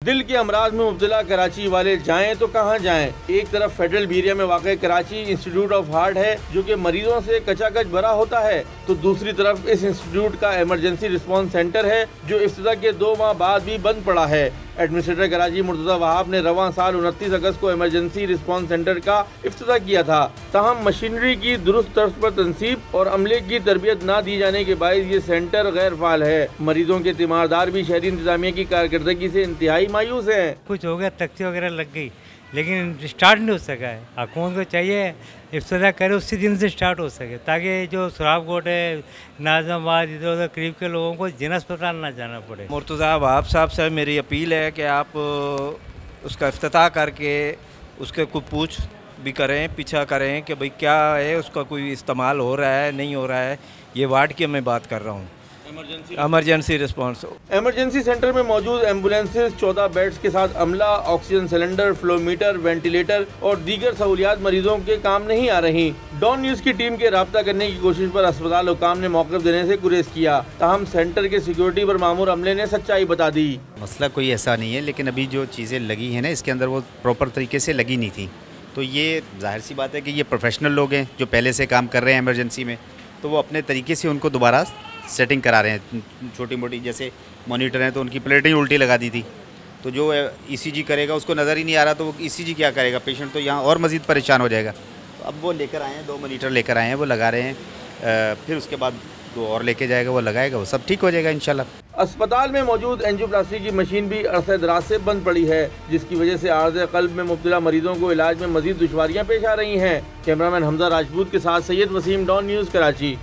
दिल के अमराज में मुब्तला कराची वाले जाएं तो कहां जाएं। एक तरफ फेडरल एरिया में वाक़ कराची इंस्टीट्यूट ऑफ हार्ट है जो कि मरीजों से कचाकच भरा होता है, तो दूसरी तरफ इस इंस्टीट्यूट का इमरजेंसी रिस्पांस सेंटर है जो इफ्तिताह के 2 माह बाद भी बंद पड़ा है। एडमिनिस्ट्रेटर कराची मुर्तज़ा वहाब ने रवां साल 29 अगस्त को इमरजेंसी रिस्पांस सेंटर का इफ्तिताह किया था। ताहम मशीनरी की दुरुस्त तर्ज पर तनसीब और अमले की तरबियत न दी जाने के बायस ये सेंटर गैर फाल है। मरीजों के तीमारदार भी शहरी इंतजामिया की कारकर्दगी से इंतहाई मायूस हैं। कुछ हो गया, तख्ती वगैरह लग गई लेकिन स्टार्ट नहीं हो सका है। हुकूमत को चाहिए इफ्तिताह करे उसी दिन से स्टार्ट हो सके, ताकि जो सुराबकोट है, नाज़माबाद, इधर उधर करीब के लोगों को जिन अस्पताल ना जाना पड़े। मुर्तज़ा वहाब साहब से मेरी अपील है कि आप उसका इफ्तिताह करके उसके कुछ पूछ भी करें, पीछा करें कि भाई क्या है, उसका कोई इस्तेमाल हो रहा है नहीं हो रहा है। ये वार्ड की मैं बात कर रहा हूँ, इमरजेंसी रिस्पांस। इमरजेंसी सेंटर में मौजूद एम्बुलेंसेज, 14 बेड्स के साथ अमला, ऑक्सीजन सिलेंडर, फ्लोमीटर, वेंटिलेटर और दीगर सहूलियात मरीजों के काम नहीं आ रही। डॉन न्यूज की टीम के राब्ता करने की कोशिश पर अस्पताल हुकाम ने मौक़िफ़ देने से गुरेज किया। ताहम सेंटर के सिक्योरिटी पर मामूर अमले ने सच्चाई बता दी। मसला कोई ऐसा नहीं है, लेकिन अभी जो चीज़ें लगी हैं ना, इसके अंदर वो प्रॉपर तरीके से लगी नहीं थी। तो ये जाहिर सी बात है कि ये प्रोफेशनल लोग हैं जो पहले से काम कर रहे हैं इमरजेंसी में, तो वो अपने तरीके से उनको दोबारा सेटिंग करा रहे हैं। छोटी मोटी जैसे मॉनिटर हैं तो उनकी प्लेटें ही उल्टी लगा दी थी, तो जो ईसीजी करेगा उसको नज़र ही नहीं आ रहा, तो वो ईसीजी क्या करेगा, पेशेंट तो यहाँ और मज़ीद परेशान हो जाएगा। तो अब वो लेकर आए हैं, 2 मॉनिटर लेकर आए हैं, वो लगा रहे हैं। फिर उसके बाद 2 और लेके जाएगा, वो लगाएगा, वो सब ठीक हो जाएगा इंशाल्लाह। अस्पताल में मौजूद एंजियोप्लास्टी की मशीन भी अरसे दराज से बंद पड़ी है, जिसकी वजह से आर्ज़े क़ल्ब में मुब्तला मरीजों को इलाज में मज़ीद दुश्वारियाँ पेश आ रही हैं। कैमरामैन हमजा राजपूत के साथ सैयद वसीम, डॉन न्यूज़, कराची।